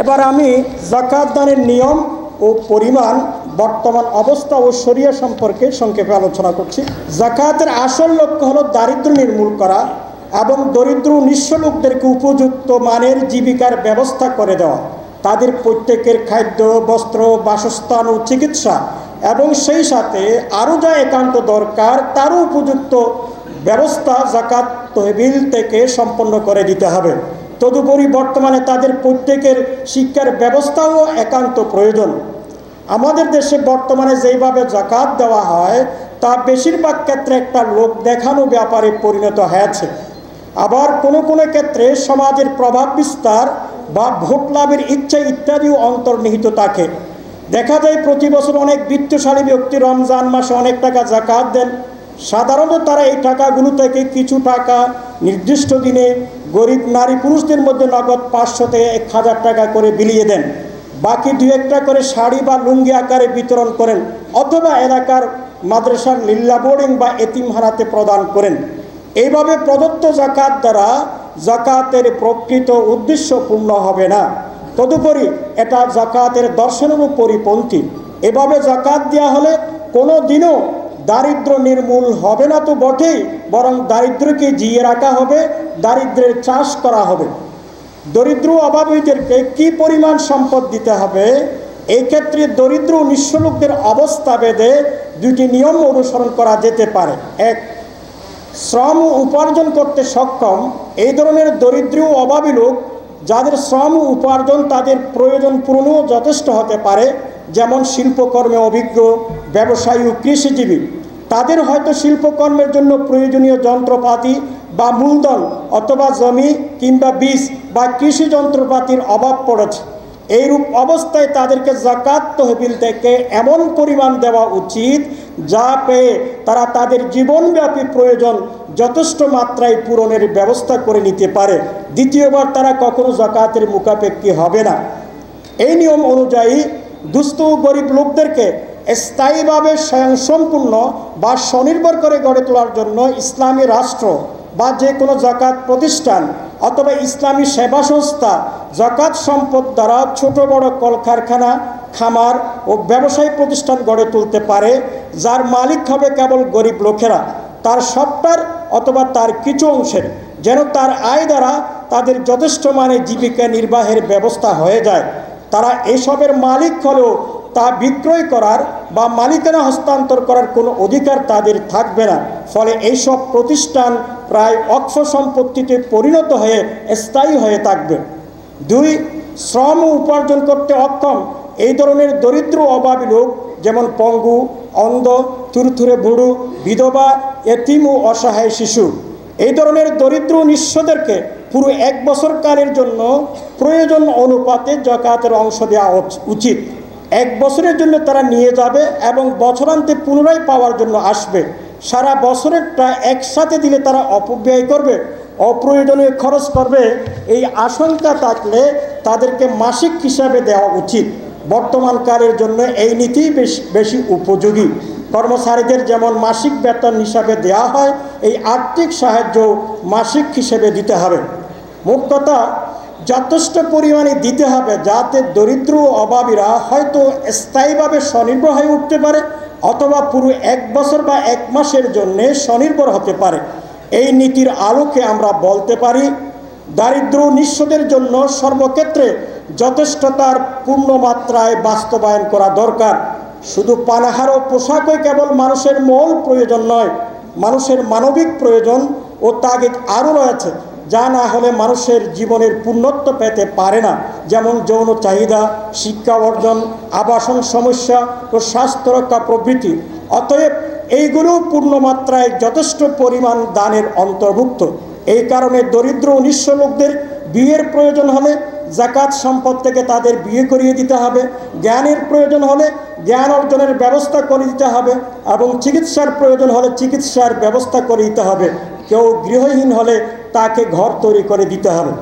এবার আমি যাকাত দানের নিয়ম ও পরিমাণ, বর্তমান অবস্থা ও শরিয়া সম্পর্কে সংক্ষেপে আলোচনা করছি। যাকাতের আসল লক্ষ্য হলো দারিদ্র্য নির্মূল করা এবং দরিদ্র নিঃস্ব লোকদেরকে উপযুক্ত মানের জীবিকার ব্যবস্থা করে দেওয়া, তাদের প্রত্যেকের খাদ্য, বস্ত্র, বাসস্থান ও চিকিৎসা এবং সেই সাথে আরও যা একান্ত দরকার তারও উপযুক্ত ব্যবস্থা যাকাত তহবিল থেকে সম্পন্ন করে দিতে হবে। তদুপরি বর্তমানে তাদের প্রত্যেকের শিক্ষার ব্যবস্থাও একান্ত প্রয়োজন। আমাদের দেশে বর্তমানে যেইভাবে যাকাত দেওয়া হয় তা বেশিরভাগ ক্ষেত্রে একটা লোক দেখানো ব্যাপারে পরিণত হয়েছে। আবার কোনো কোনো ক্ষেত্রে সমাজের প্রভাব বিস্তার বা ভোট লাভের ইচ্ছা ইত্যাদিও অন্তর্নিহিত থাকে। দেখা যায় প্রতি বছর অনেক বিত্তশালী ব্যক্তি রমজান মাসে অনেক টাকা যাকাত দেন। সাধারণত তারা এই টাকাগুলো থেকে কিছু টাকা নির্দিষ্ট দিনে গরিব নারী পুরুষদের মধ্যে নগদ 500 থেকে 1000 টাকা করে বিলিয়ে দেন। বাকি 2-1টা করে শাড়ি বা লুঙ্গি আকারে বিতরণ করেন অথবা এলাকার মাদ্রাসার লিল্লা বোর্ডিং বা এতিমখানাতে প্রদান করেন। এইভাবে প্রদত্ত যাকাত দ্বারা যাকাতের প্রকৃত উদ্দেশ্য পূর্ণ হবে না। তদুপরি এটা যাকাতের দর্শনেরও পরিপন্থী। এভাবে যাকাত দেওয়া হলে কোনো দিনও দারিদ্র নির্মূল হবে না তো বটেই, বরং দারিদ্রকে জিয়ে রাখা হবে, দারিদ্রের চাষ করা হবে। দরিদ্র অভাবীদেরকে কী পরিমাণ সম্পদ দিতে হবে, এই ক্ষেত্রে দরিদ্র নিঃস্ব লোকদের অবস্থা ভেদে 2টি নিয়ম অনুসরণ করা যেতে পারে। 1, শ্রম উপার্জন করতে সক্ষম এই ধরনের দরিদ্র অভাবী লোক যাদের শ্রম উপার্জন তাদের প্রয়োজন পূরণও যথেষ্ট হতে পারে, যেমন শিল্পকর্মে অভিজ্ঞ ব্যবসায়ী ও কৃষিজীবী, তাদের হয়তো শিল্পকর্মের জন্য প্রয়োজনীয় যন্ত্রপাতি বা মূলধন অথবা জমি কিংবা বীজ বা কৃষি যন্ত্রপাতির অভাব পড়েছে। এইরূপ অবস্থায় তাদেরকে যাকাত তহবিল থেকে এমন পরিমাণ দেওয়া উচিত যা পেয়ে তারা তাদের জীবনব্যাপী প্রয়োজন যথেষ্ট মাত্রায় পূরণের ব্যবস্থা করে নিতে পারে। দ্বিতীয়বার তারা কখনো যাকাতের মুখাপেক্ষী হবে না। এই নিয়ম অনুযায়ী দুস্থ ও গরিব লোকদেরকে স্থায়ীভাবে স্বয়ংসম্পূর্ণ বা স্বনির্ভর করে গড়ে তোলার জন্য ইসলামী রাষ্ট্র বা যে কোনো যাকাত প্রতিষ্ঠান অথবা ইসলামী সেবা সংস্থা যাকাত সম্পদ দ্বারা ছোট বড় কলকারখানা, খামার ও ব্যবসায়ী প্রতিষ্ঠান গড়ে তুলতে পারে, যার মালিক হবে কেবল গরিব লোকেরা, তার সবটার অথবা তার কিছু অংশের, যেন তার আয় দ্বারা তাদের যথেষ্ট মানে জীবিকা নির্বাহের ব্যবস্থা হয়ে যায়। তারা এসবের মালিক হলেও তা বিক্রয় করার বা মালিকানা হস্তান্তর করার কোনো অধিকার তাদের থাকবে না। ফলে এইসব প্রতিষ্ঠান প্রায় অক্ষ সম্পত্তিতে পরিণত হয়ে স্থায়ী হয়ে থাকবে। 2, শ্রম উপার্জন করতে অক্ষম এই ধরনের দরিদ্র অভাবী লোক, যেমন পঙ্গু, অন্ধ, থুরথুরে বুড়ো, বিধবা, এতিম ও অসহায় শিশু, এই ধরনের দরিদ্র নিঃস্বদেরকে পুরো 1 বছর কালের জন্য প্রয়োজন অনুপাতে যাকাতের অংশ দেওয়া উচিত। 1 বছরের জন্য তারা নিয়ে যাবে এবং বছরান্তে পুনরায় পাওয়ার জন্য আসবে। সারা বছরেরটা একসাথে দিলে তারা অপব্যয় করবে, অপ্রয়োজনীয় খরচ করবে, এই আশঙ্কা থাকলে তাদেরকে মাসিক হিসাবে দেওয়া উচিত। বর্তমানকালের জন্য এই নীতি বেশি উপযোগী। কর্মচারীদের যেমন মাসিক বেতন হিসাবে দেওয়া হয়, এই আর্থিক সাহায্য মাসিক হিসেবে দিতে হবে। মোট কথা, যথেষ্ট পরিমাণে দিতে হবে যাতে দরিদ্র অভাবীরা হয়তো স্থায়ীভাবে স্বনির্ভর হয়ে উঠতে পারে অথবা পুরো 1 বছর বা 1 মাসের জন্য স্বনির্ভর হতে পারে। এই নীতির আলোকে আমরা বলতে পারি, দারিদ্র নিঃস্বদের জন্য সর্বক্ষেত্রে যথেষ্টতার পূর্ণ মাত্রায় বাস্তবায়ন করা দরকার। শুধু পানাহার ও পোশাকই কেবল মানুষের মূল প্রয়োজন নয়, মানুষের মানবিক প্রয়োজন ও তাগিদ আরও রয়েছে, যা না হলে মানুষের জীবনের পূর্ণত্ব পেতে পারে না, যেমন যৌন চাহিদা, শিক্ষা অর্জন, আবাসন সমস্যা ও স্বাস্থ্য রক্ষা প্রভৃতি। অতএব এইগুলো পূর্ণমাত্রায় যথেষ্ট পরিমাণ দানের অন্তর্ভুক্ত। এই কারণে দরিদ্র ও নিঃস্ব লোকদের বিয়ের প্রয়োজন হলে যাকাত সম্পদ থেকে তাদের বিয়ে করিয়ে দিতে হবে, জ্ঞানের প্রয়োজন হলে জ্ঞান অর্জনের ব্যবস্থা করে দিতে হবে এবং চিকিৎসার প্রয়োজন হলে চিকিৎসার ব্যবস্থা করে দিতে হবে। কেউ গৃহহীন হলে তাকে ঘর তৈরি করে দিতে হবে।